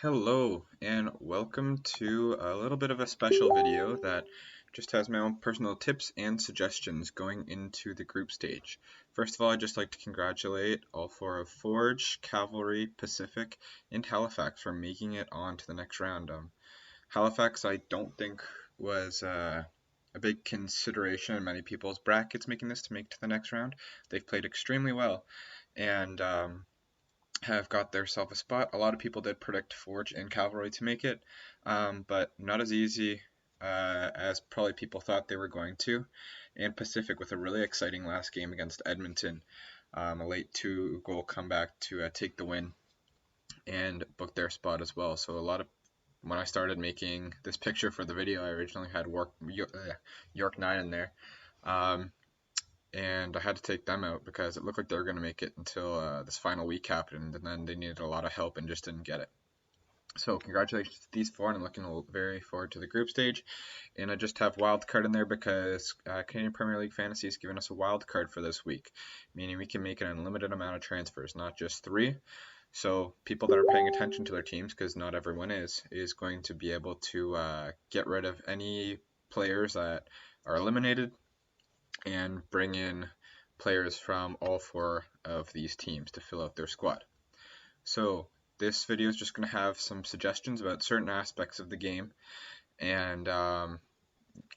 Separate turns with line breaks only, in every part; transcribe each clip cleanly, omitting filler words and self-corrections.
Hello and welcome to a little bit of a special video that just has my own personal tips and suggestions going into the group stage. First of all, I'd just like to congratulate all four of Forge, Cavalry, Pacific, and Halifax for making it on to the next round. Halifax I don't think was a big consideration in many people's brackets making this to make to the next round. They've played extremely well and have got themselves a spot. A lot of people did predict Forge and Cavalry to make it, but not as easy as probably people thought they were going to. And Pacific with a really exciting last game against Edmonton, a late 2-goal comeback to take the win and book their spot as well. So when I started making this picture for the video, I originally had York 9 in there. And I had to take them out because it looked like they were going to make it until this final week happened, and then they needed a lot of help and just didn't get it. So congratulations to these four, and I'm looking very forward to the group stage. And I just have Wildcard in there because Canadian Premier League Fantasy is giving us a wildcard for this week, meaning we can make an unlimited amount of transfers, not just 3. So people that are paying attention to their teams, because not everyone is going to be able to get rid of any players that are eliminated and bring in players from all 4 of these teams to fill out their squad. So this video is just going to have some suggestions about certain aspects of the game, and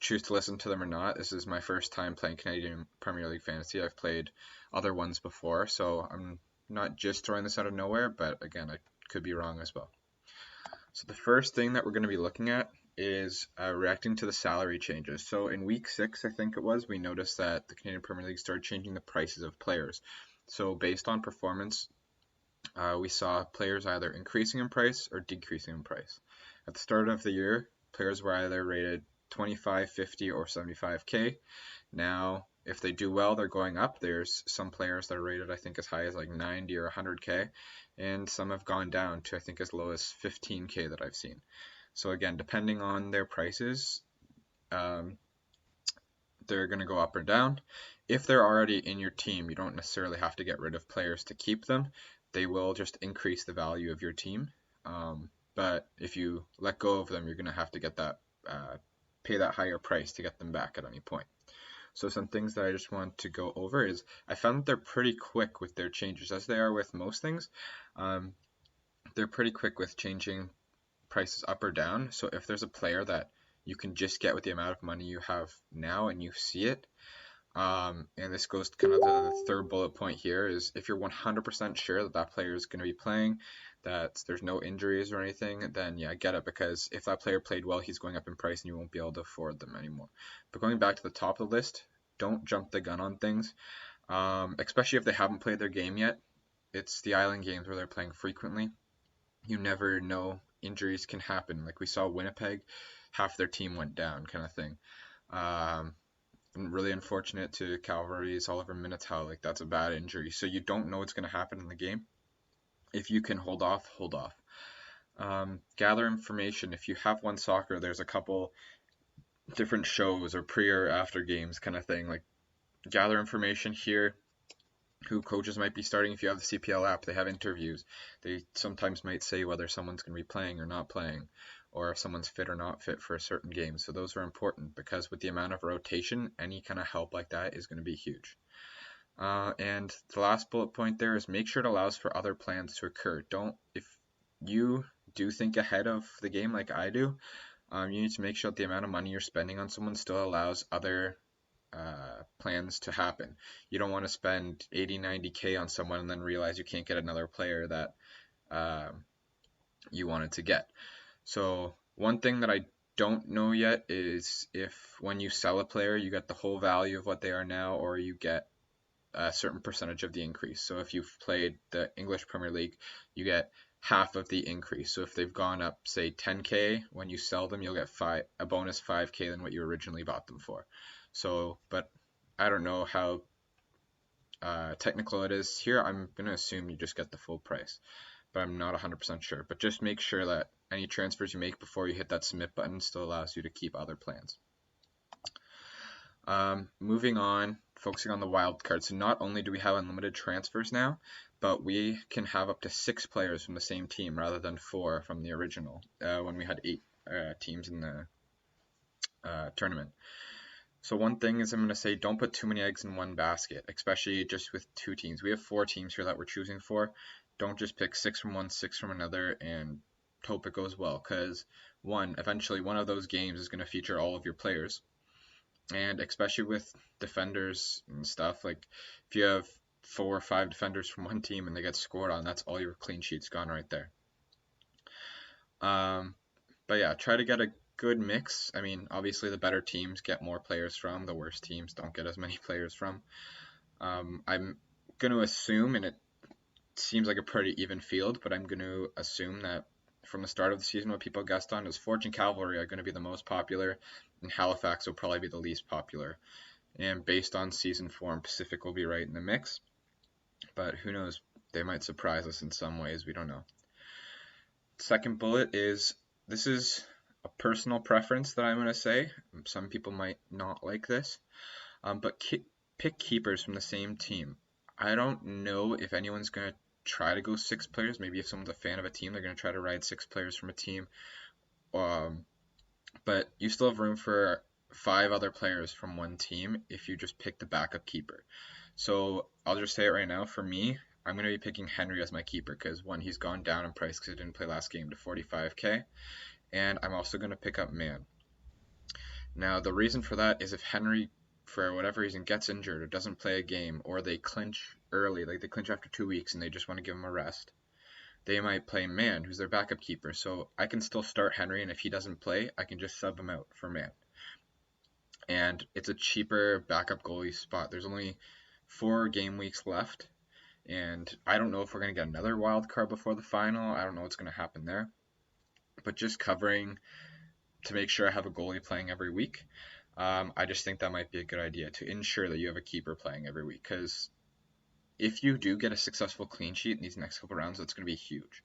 choose to listen to them or not. This is my first time playing Canadian Premier League Fantasy. I've played other ones before, so I'm not just throwing this out of nowhere, but again, I could be wrong as well. So the first thing that we're going to be looking at is reacting to the salary changes. So in week 6, I think it was, we noticed that the Canadian Premier League started changing the prices of players. So based on performance, we saw players either increasing in price or decreasing in price. At the start of the year, players were either rated 25, 50, or 75k. Now, if they do well, they're going up. There's some players that are rated, I think, as high as like 90 or 100k, and some have gone down to, I think, as low as 15k that I've seen. So again, depending on their prices, they're going to go up or down. If they're already in your team, you don't necessarily have to get rid of players to keep them. They will just increase the value of your team. But if you let go of them, you're going to have to get that pay that higher price to get them back at any point. So some things that I just want to go over is I found that they're pretty quick with their changes, as they are with most things. They're pretty quick with changing prices up or down. So if there's a player that you can just get with the amount of money you have now and you see it, and this goes to kind of the third bullet point here, is if you're 100% sure that that player is going to be playing, that there's no injuries or anything, then yeah, get it, because if that player played well, he's going up in price and you won't be able to afford them anymore. But going back to the top of the list, don't jump the gun on things, especially if they haven't played their game yet. It's the island games where they're playing frequently. You never know, injuries can happen. Like we saw Winnipeg, half their team went down, kind of thing. And really unfortunate to Cavalry's Oliver Minatow. Like, that's a bad injury. So you don't know what's going to happen in the game. If you can hold off, hold off. Gather information. If you have One Soccer, there's a couple different shows or pre or after games kind of thing. Like, gather information here. Who coaches might be starting. If you have the CPL app, they have interviews. They sometimes might say whether someone's going to be playing or not playing, or if someone's fit or not fit for a certain game. So those are important, because with the amount of rotation, any kind of help like that is going to be huge. And the last bullet point there is make sure it allows for other plans to occur. If you do think ahead of the game like I do, you need to make sure that the amount of money you're spending on someone still allows other plans to happen. You don't want to spend 80-90k on someone and then realize you can't get another player that you wanted to get. So one thing that I don't know yet is if when you sell a player, you get the whole value of what they are now, or you get a certain percentage of the increase. So if you've played the English Premier League, you get half of the increase. So if they've gone up, say 10k, when you sell them, you'll get a bonus 5k than what you originally bought them for. So, but I don't know how technical it is here. I'm going to assume you just get the full price, but I'm not 100% sure. But just make sure that any transfers you make before you hit that submit button still allows you to keep other plans. Moving on, focusing on the wild card. So not only do we have unlimited transfers now, but we can have up to 6 players from the same team rather than 4 from the original when we had 8 teams in the tournament. So one thing is I'm going to say don't put too many eggs in one basket, especially just with 2 teams. We have 4 teams here that we're choosing for. Don't just pick 6 from one, 6 from another, and hope it goes well, because eventually one of those games is going to feature all of your players. And especially with defenders and stuff, like if you have 4 or 5 defenders from one team and they get scored on, that's all your clean sheets gone right there. But yeah, try to get a good mix. I mean, obviously the better teams get more players from, the worst teams don't get as many players from. I'm going to assume, and it seems like a pretty even field, but I'm going to assume that from the start of the season what people guessed on is Fortune Cavalry are going to be the most popular, and Halifax will probably be the least popular. And based on season form, Pacific will be right in the mix. But who knows, they might surprise us in some ways, we don't know. Second bullet is, this is a personal preference that I'm going to say. Some people might not like this, but pick keepers from the same team. I don't know if anyone's going to try to go 6 players. Maybe if someone's a fan of a team, they're going to try to ride 6 players from a team. But you still have room for 5 other players from one team if you just pick the backup keeper. So I'll just say it right now. For me, I'm going to be picking Henry as my keeper because, one, he's gone down in price because he didn't play last game to 45k. And I'm also going to pick up Man. Now, the reason for that is if Henry, for whatever reason, gets injured or doesn't play a game, or they clinch early, like they clinch after 2 weeks and they just want to give him a rest, they might play Man, who's their backup keeper. So I can still start Henry, and if he doesn't play, I can just sub him out for Man. And it's a cheaper backup goalie spot. There's only 4 game weeks left, and I don't know if we're going to get another wild card before the final. I don't know what's going to happen there. But just covering to make sure I have a goalie playing every week, I just think that might be a good idea to ensure that you have a keeper playing every week. Because if you do get a successful clean sheet in these next couple rounds, that's going to be huge.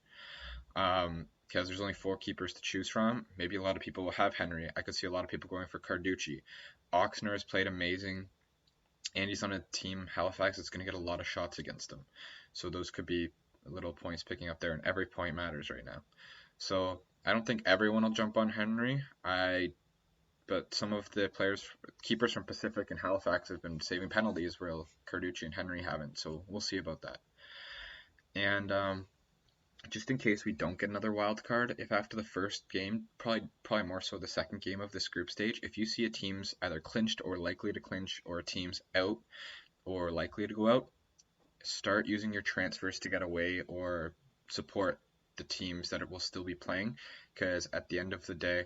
Because there's only 4 keepers to choose from. Maybe a lot of people will have Henry. I could see a lot of people going for Carducci. Oxner has played amazing, and he's on a team, Halifax, that's going to get a lot of shots against him. So those could be little points picking up there, and every point matters right now. So I don't think everyone will jump on Henry. But some of the keepers from Pacific and Halifax have been saving penalties, where Carducci and Henry haven't. So we'll see about that. And just in case we don't get another wild card, if after the first game, probably more so the second game of this group stage, if you see a team's either clinched or likely to clinch, or a team's out or likely to go out, start using your transfers to get away or support the teams that it will still be playing, because at the end of the day,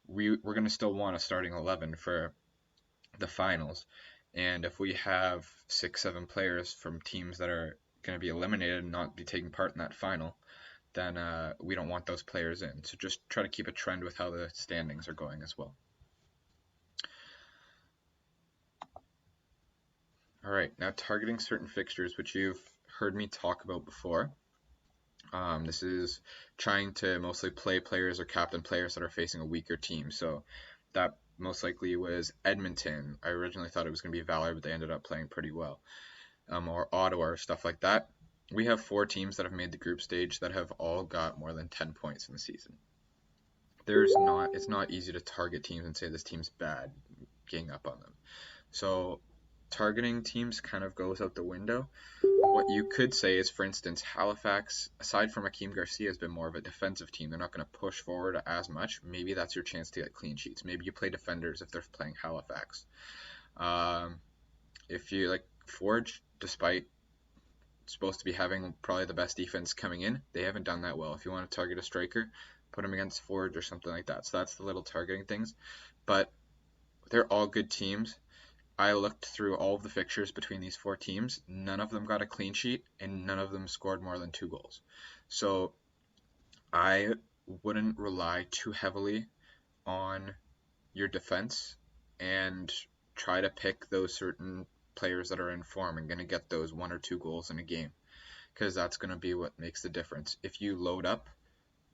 we're going to still want a starting 11 for the finals. And if we have 6-7 players from teams that are going to be eliminated and not be taking part in that final, then we don't want those players in. So just try to keep a trend with how the standings are going as well. All right, now targeting certain fixtures, which you've heard me talk about before. This is trying to mostly play players or captain players that are facing a weaker team. So that most likely was Edmonton. I originally thought it was going to be Valor, but they ended up playing pretty well. Or Ottawa or stuff like that. We have 4 teams that have made the group stage that have all got more than 10 points in the season. It's not easy to target teams and say this team's bad, getting up on them. So targeting teams kind of goes out the window. What you could say is, for instance, Halifax, aside from Akeem Garcia, has been more of a defensive team. They're not going to push forward as much. Maybe that's your chance to get clean sheets. Maybe you play defenders if they're playing Halifax. If you like Forge, despite supposed to be having probably the best defense coming in, they haven't done that well. If you want to target a striker, put them against Forge or something like that. So that's the little targeting things. But they're all good teams. I looked through all of the fixtures between these 4 teams. None of them got a clean sheet, and none of them scored more than 2 goals. So I wouldn't rely too heavily on your defense and try to pick those certain players that are in form and going to get those 1 or 2 goals in a game, because that's going to be what makes the difference. If you load up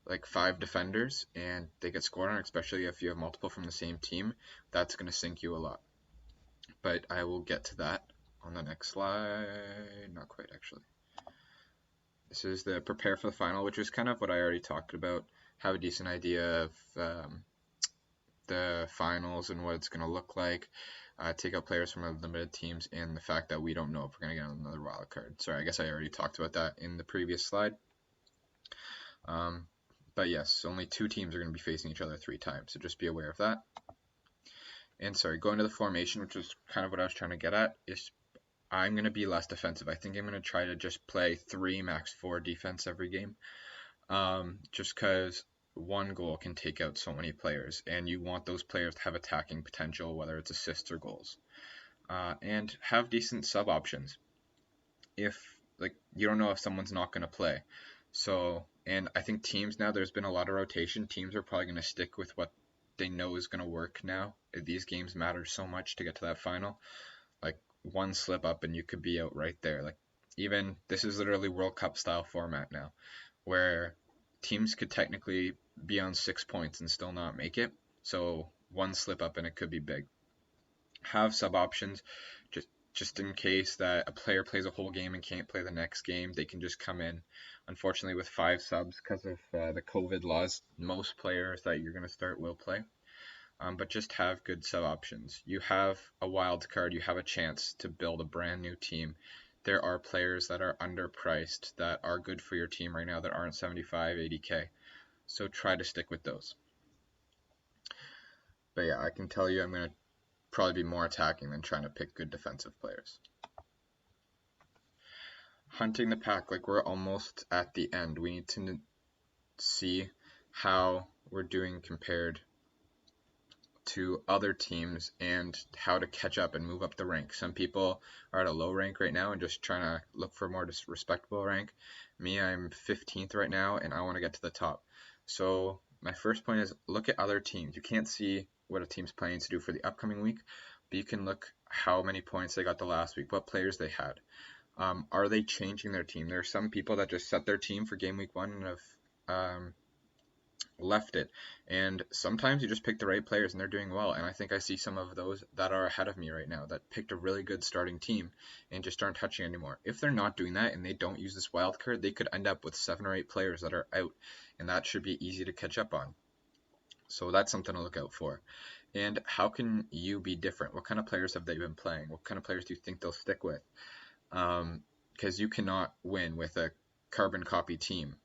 like 5 defenders and they get scored on, especially if you have multiple from the same team, that's going to sink you a lot. But I will get to that on the next slide. Not quite, actually. This is the prepare for the final, which is kind of what I already talked about. Have a decent idea of the finals and what it's going to look like. Take out players from our limited teams, and the fact that we don't know if we're going to get another wild card. Sorry, I guess I already talked about that in the previous slide. But yes, only 2 teams are going to be facing each other 3 times, so just be aware of that. And sorry, going to the formation, which is kind of what I was trying to get at, is I'm going to be less defensive. I think I'm going to try to just play 3, max 4 defense every game. Just because 1 goal can take out so many players, and you want those players to have attacking potential, whether it's assists or goals. And have decent sub options. If, like, you don't know if someone's not going to play. So, and I think teams now, there's been a lot of rotation. Teams are probably going to stick with what they know is going to work now. These games matter so much to get to that final. Like, 1 slip up and you could be out right there. Like, even this is literally World Cup style format now, where teams could technically be on 6 points and still not make it. So 1 slip up and it could be big. Have sub options just in case that a player plays a whole game and can't play the next game. They can just come in. Unfortunately, with 5 subs because of the COVID laws, most players that you're going to start will play. But just have good sub options. You have a wild card, you have a chance to build a brand new team. There are players that are underpriced that are good for your team right now that aren't 75, 80k. So try to stick with those. But yeah, I can tell you I'm going to probably be more attacking than trying to pick good defensive players. Hunting the pack, like we're almost at the end. We need to see how we're doing compared to other teams and how to catch up and move up the rank. Some people are at a low rank right now and just trying to look for a more respectable rank. Me, I'm 15th right now and I want to get to the top. So my first point is look at other teams. You can't see what a team's planning to do for the upcoming week, but you can look how many points they got the last week, what players they had. Are they changing their team? There are some people that just set their team for game week 1 and have left it, and sometimes you just pick the right players and they're doing well, and I think I see some of those that are ahead of me right now that picked a really good starting team and just aren't touching anymore. If they're not doing that and they don't use this wild card, they could end up with 7 or 8 players that are out, and that should be easy to catch up on. So that's something to look out for. And how can you be different? What kind of players have they been playing? What kind of players do you think they'll stick with? Because you cannot win with a carbon copy team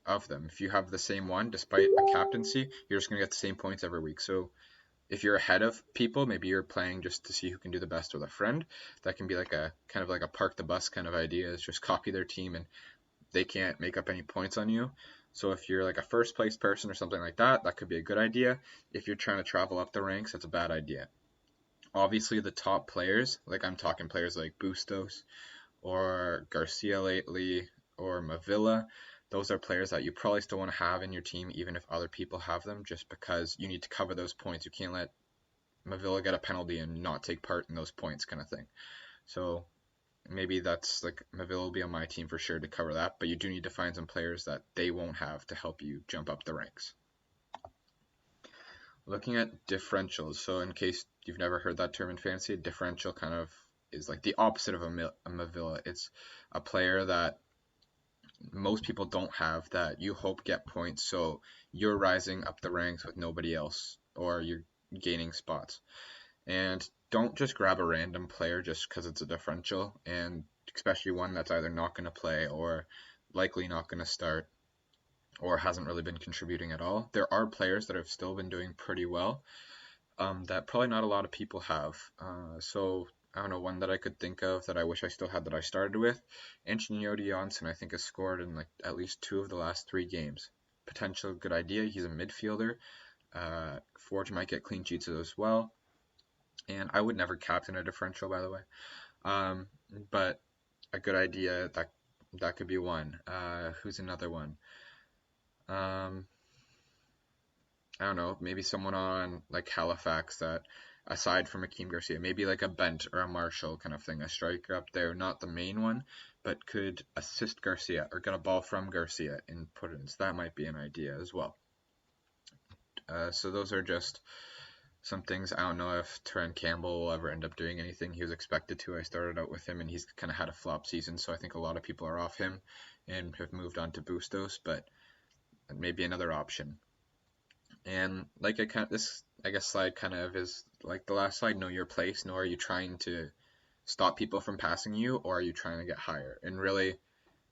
of them. If you have the same one, despite a captaincy, you're just going to get the same points every week. So if you're ahead of people, maybe you're playing just to see who can do the best with a friend. That can be like a kind of like a park the bus kind of idea, is just copy their team and they can't make up any points on you. So if you're like a first place person or something like that, that could be a good idea. If you're trying to travel up the ranks, that's a bad idea. Obviously the top players, like I'm talking players like Bustos or Garcia lately or Mavilla, those are players that you probably still want to have in your team even if other people have them, just because you need to cover those points. You can't let Mavilla get a penalty and not take part in those points kind of thing. So maybe that's like Mavilla will be on my team for sure to cover that, but you do need to find some players that they won't have to help you jump up the ranks. Looking at differentials, so in case you've never heard that term in fantasy, a differential kind of is like the opposite of a Mavilla. It's a player that most people don't have that you hope get points, so you're rising up the ranks with nobody else, or you're gaining spots. And don't just grab a random player just because it's a differential, and especially one that's either not going to play or likely not going to start or hasn't really been contributing at all. There are players that have still been doing pretty well that probably not a lot of people have. So I don't know, one that I could think of that I wish I still had that I started with, Antonio Janssen, I think has scored in like at least 2 of the last 3 games. Potential good idea. He's a midfielder. Forge might get clean sheets as well. And I would never captain a differential, by the way. But a good idea, that could be one. Who's another one? I don't know, maybe someone on like Halifax that, aside from Akeem Garcia, maybe like a Bent or a Marshall kind of thing, a striker up there, not the main one, but could assist Garcia or get a ball from Garcia and put it in. So that might be an idea as well. So those are just some things. I don't know if Trent Campbell will ever end up doing anything. He was expected to. I started out with him, and he's kind of had a flop season, so I think a lot of people are off him and have moved on to Bustos, but maybe another option. And like this I guess slide kind of is like the last slide. Know your place. Know, are you trying to stop people from passing you, or are you trying to get higher? And really,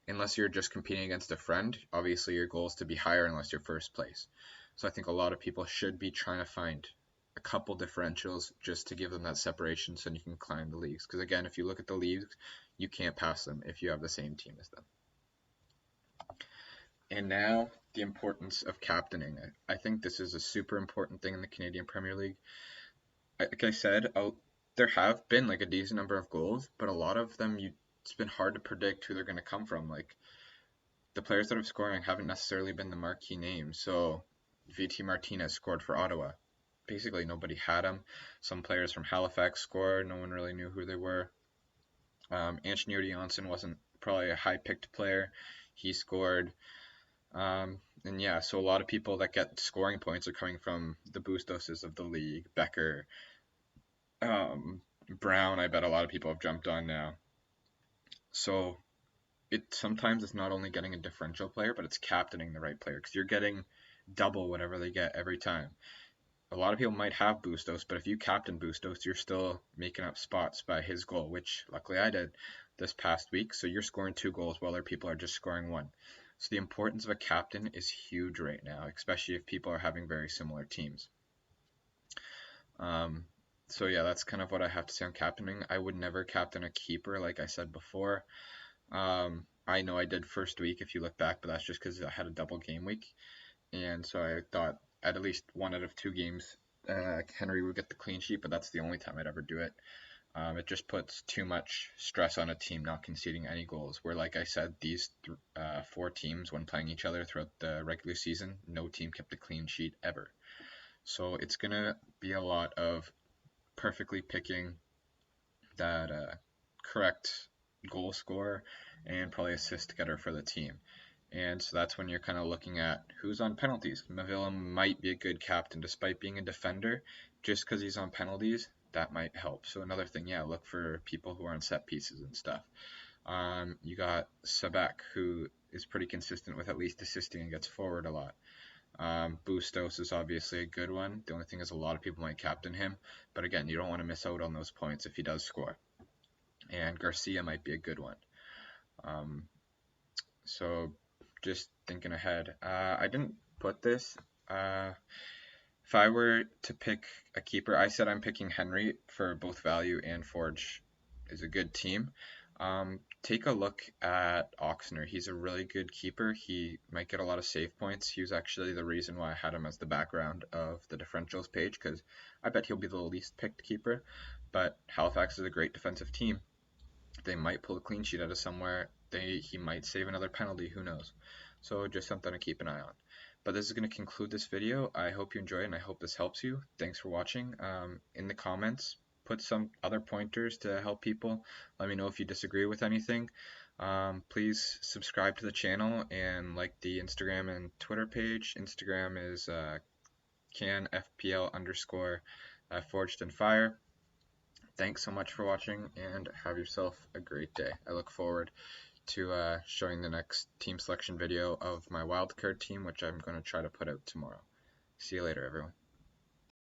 unless you're just competing against a friend, obviously your goal is to be higher unless you're first place. So I think a lot of people should be trying to find a couple differentials just to give them that separation so you can climb the leagues. Because again, if you look at the leagues, you can't pass them if you have the same team as them. And now the importance of captaining. I think this is a super important thing in the Canadian Premier League. Like I said, there have been like a decent number of goals, but a lot of them it's been hard to predict who they're going to come from. Like the players that have scoring haven't necessarily been the marquee names. So VT Martinez scored for Ottawa. Basically nobody had him. Some players from Halifax scored. No one really knew who they were. Anthony Johnson wasn't probably a high picked player. He scored. And yeah, so a lot of people that get scoring points are coming from the Bustoses of the league. Becker, Brown, I bet a lot of people have jumped on now. So sometimes it's not only getting a differential player, but it's captaining the right player, because you're getting double whatever they get every time. A lot of people might have Bustos, but if you captain Bustos, you're still making up spots by his goal, which luckily I did this past week. So you're scoring 2 goals while other people are just scoring 1. So the importance of a captain is huge right now, especially if people are having very similar teams. So yeah, that's kind of what I have to say on captaining. I would never captain a keeper, like I said before. I know I did first week if you look back, but that's just because I had a double game week. And so I thought at least 1 out of 2 games, Henry would get the clean sheet, but that's the only time I'd ever do it. It just puts too much stress on a team not conceding any goals, where, like I said, these 4 teams, when playing each other throughout the regular season, no team kept a clean sheet ever. So it's going to be a lot of perfectly picking that correct goal scorer and probably assist getter for the team. And so that's when you're kind of looking at who's on penalties. Mavila might be a good captain despite being a defender. Just because he's on penalties, that might help. So another thing, yeah, look for people who are on set pieces and stuff. You got Sebek, who is pretty consistent with at least assisting and gets forward a lot. Bustos is obviously a good one. The only thing is a lot of people might captain him. But again, you don't want to miss out on those points if he does score. And Garcia might be a good one. So just thinking ahead, I didn't put this. If I were to pick a keeper, I said I'm picking Henry for both value and Forge is a good team. Take a look at Oxner. He's a really good keeper. He might get a lot of save points. He was actually the reason why I had him as the background of the differentials page, because I bet he'll be the least picked keeper. But Halifax is a great defensive team. They might pull a clean sheet out of somewhere. He might save another penalty. Who knows? So just something to keep an eye on. But this is going to conclude this video. I hope you enjoy it, and I hope this helps you. Thanks for watching. In the comments, put some other pointers to help people. Let me know if you disagree with anything. Please subscribe to the channel and like the Instagram and Twitter page. Instagram is CanFPL _ Forged in Fire. Thanks so much for watching, and have yourself a great day. I look forward to showing the next team selection video of my wildcard team, which I'm going to try to put out tomorrow. See you later, everyone.